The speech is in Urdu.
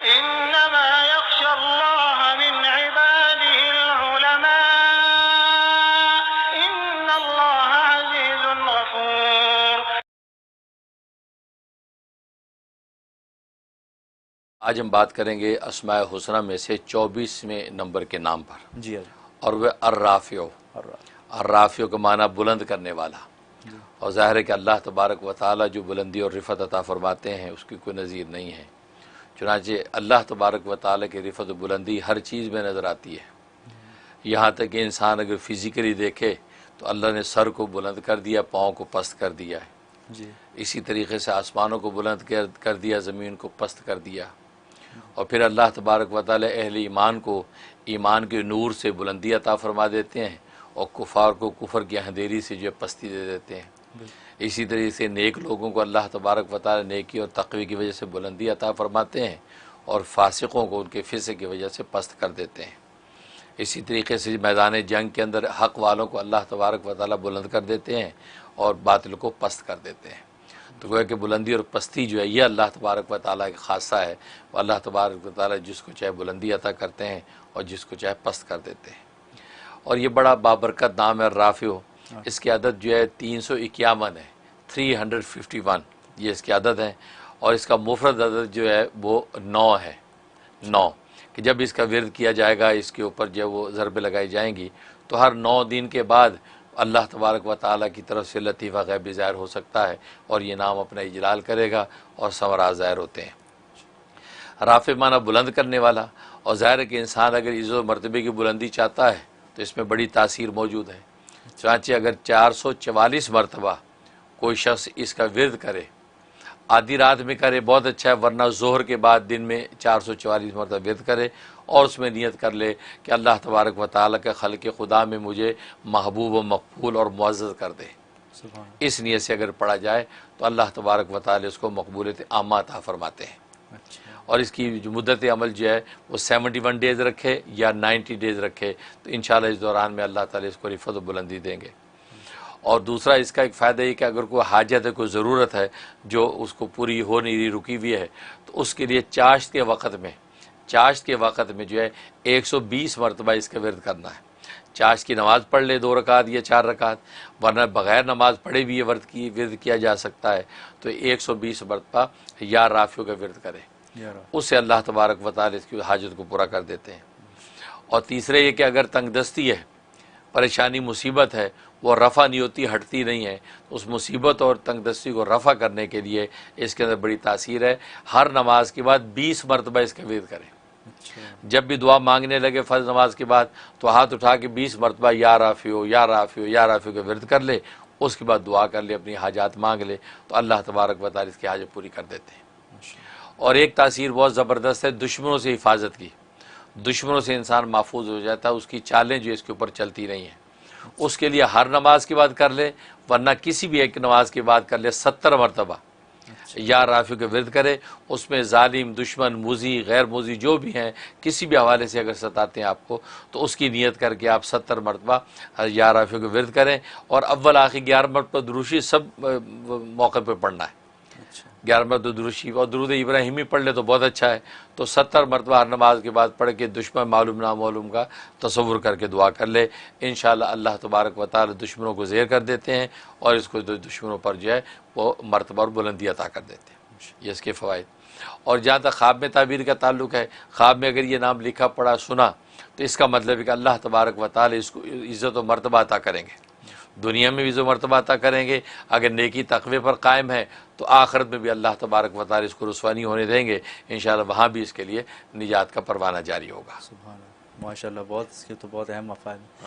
إنما يخشى الله من عباده العلماء إن الله عزيز غفور. آج ہم بات کریں گے اسماء حسنہ میں سے 24ویں نمبر کے نام پر، جی اور وہ الرافع. الرافع کا معنی بلند کرنے والا. اور ظاہر ہے کہ اللہ تبارک و تعالی جو بلندی اور رفعت عطا فرماتے ہیں اس کی کوئی نظیر نہیں ہے. چنانچہ اللہ تبارک و تعالی کی رفعت و بلندی ہر چیز میں نظر آتی ہے. یہاں تک کہ انسان اگر فزیکلی دیکھے تو اللہ نے سر کو بلند کر دیا، پاؤں کو پست کر دیا ہے. اسی طریقے سے آسمانوں کو بلند کر دیا، زمین کو پست کر دیا. اور پھر اللہ تبارک و تعالی اہل ایمان کو ایمان کے نور سے بلندی عطا فرما دیتے ہیں، اور کفار کو کفر کی اندھیری سے جو پستی دے دیتے ہیں. اسی طریقے سے نیک لوگوں کو اللہ تبارک و تعالی نیکی اور تقوی کی وجہ سے بلندی عطا فرماتے ہیں، اور فاسقوں کو ان کے فسق کی وجہ سے پست کر دیتے ہیں. اسی طریقے سے میدان جنگ کے اندر حق والوں کو اللہ تبارک و تعالی بلند کر دیتے ہیں اور باطل کو پست کر دیتے ہیں. تو گویا کہ بلندی اور پستی جو ہے یہ اللہ تبارک و تعالیٰ کا خاصہ ہے. وہ اللہ تبارک و تعالیٰ جس کو چاہے بلندی عطا کرتے ہیں اور جس کو چاہے پست کر دیتے ہیں. اور یہ بڑا بابرکت نام ہے الرافع. اس کی عدد جو ہے 351 ہے، 351 یہ اس کی عدد ہے. اور اس کا مفرد عدد جو ہے وہ 9 ہے. 9 کہ جب اس کا ورد کیا جائے گا، اس کے اوپر جو وہ ضربیں لگائی جائیں گی، تو ہر 9 دن کے بعد اللہ تبارک و تعالیٰ کی طرف سے لطیفہ غیبی ظاہر ہو سکتا ہے، اور یہ نام اپنا اجلال کرے گا اور ثمرات ظاہر ہوتے ہیں. رافع معنی بلند کرنے والا. اور ظاہر ہے کہ انسان اگر عزت و مرتبے کی بلندی چاہتا ہے تو اس میں بڑی تاثیر موجود ہے. چنانچہ اگر 444 مرتبہ کوئی شخص اس کا ورد کرے، آدھی رات میں کرے بہت اچھا ہے، ورنہ ظہر کے بعد دن میں 444 مرتبہ ورد کرے، اور اس میں نیت کر لے کہ اللہ تبارک و تعالیٰ کے خلق خدا میں مجھے محبوب و مقبول اور معزز کر دے. اس نیت سے اگر پڑھا جائے تو اللہ تبارک و تعالیٰ اس کو مقبولیت عامہ عطا فرماتے ہیں. اور اس کی جو مدت عمل جو ہے وہ 71 ڈیز رکھے یا 90 ڈیز رکھے تو انشاءاللہ اس دوران میں اللہ تعالیٰ اس کو رفعت و بلندی دیں گے. اور دوسرا اس کا ایک فائدہ یہ کہ اگر کوئی حاجت ہے، کوئی ضرورت ہے جو اس کو پوری ہو نہیں رہی، رکی ہوئی ہے، تو اس کے لیے چاشت کے وقت میں جو ہے 120 مرتبہ اس کا ورد کرنا ہے. چاشت کی نماز پڑھ لے 2 رکعت یا 4 رکعت، ورنہ بغیر نماز پڑھے بھی یہ ورد کیا جا سکتا ہے. تو 120 مرتبہ یا رافع کا ورد کرے، اس سے اللہ تبارک و تعالی اس کی حاجت کو پورا کر دیتے ہیں. اور تیسرے یہ کہ اگر تنگ دستی ہے، پریشانی مصیبت ہے، وہ رفع نہیں ہوتی، ہٹتی نہیں ہے، تو اس مصیبت اور تنگ دستی کو رفع کرنے کے لیے اس کے اندر بڑی تاثیر ہے. ہر نماز کے بعد 20 مرتبہ اس کا ورد کریں. جب بھی دعا مانگنے لگے فرض نماز کے بعد تو ہاتھ اٹھا کے 20 مرتبہ یا رافع یا رافع یا رافع کا ورد کر لے. اس کے بعد دعا کر لے، اپنی حاجات مانگ لے، تو اللہ تبارک و تعالی اس کی حاجت پوری کر دیتے ہیں. اور ایک تاثیر بہت زبردست ہے دشمنوں سے حفاظت کی. دشمنوں سے انسان محفوظ ہو جاتا ہے، اس کی چالیں جو اس کے اوپر چلتی نہیں ہیں. اس کے لیے ہر نماز کے بعد کر لے، ورنہ کسی بھی ایک نماز کے بعد کر لے 70 مرتبہ یا رافع کا ورد کرے. اس میں ظالم، دشمن، موذی، غیر موذی جو بھی ہیں کسی بھی حوالے سے اگر ستاتے ہیں آپ کو، تو اس کی نیت کر کے آپ 70 مرتبہ یا رافع کا ورد کریں. اور اول آخر 11 مرتبہ دروشی سب موقع پہ پڑھنا ہے. 11 مرتبہ دروشی اور درود ابراہیمی پڑھ لے تو بہت اچھا ہے. تو 70 مرتبہ ہر نماز کے بعد پڑھ کے دشمن معلوم نامعلوم کا تصور کر کے دعا کر لے. انشاءاللہ اللہ تبارک و تعالی دشمنوں کو زیر کر دیتے ہیں، اور اس کو دشمنوں پر جو ہے وہ مرتبہ اور بلندی عطا کر دیتے ہیں. یہ اس کے فوائد. اور جہاں تک خواب میں تعبیر کا تعلق ہے، خواب میں اگر یہ نام لکھا پڑھا سنا تو اس کا مطلب ہے کہ اللہ تبارک و تعالی اس کو عزت و مرتبہ عطا کریں گے. دنیا میں بھی عزت و مرتبہ عطا کریں گے. اگر نیکی تقوی پر قائم ہے تو آخرت میں بھی اللہ تبارک و تعالی اس کو رسوا نہیں ہونے دیں گے. انشاءاللہ وہاں بھی اس کے لیے نجات کا پروانہ جاری ہوگا. سبحان اللہ، ماشاء اللہ، بہت اس کے تو بہت اہم مفاد ہیں.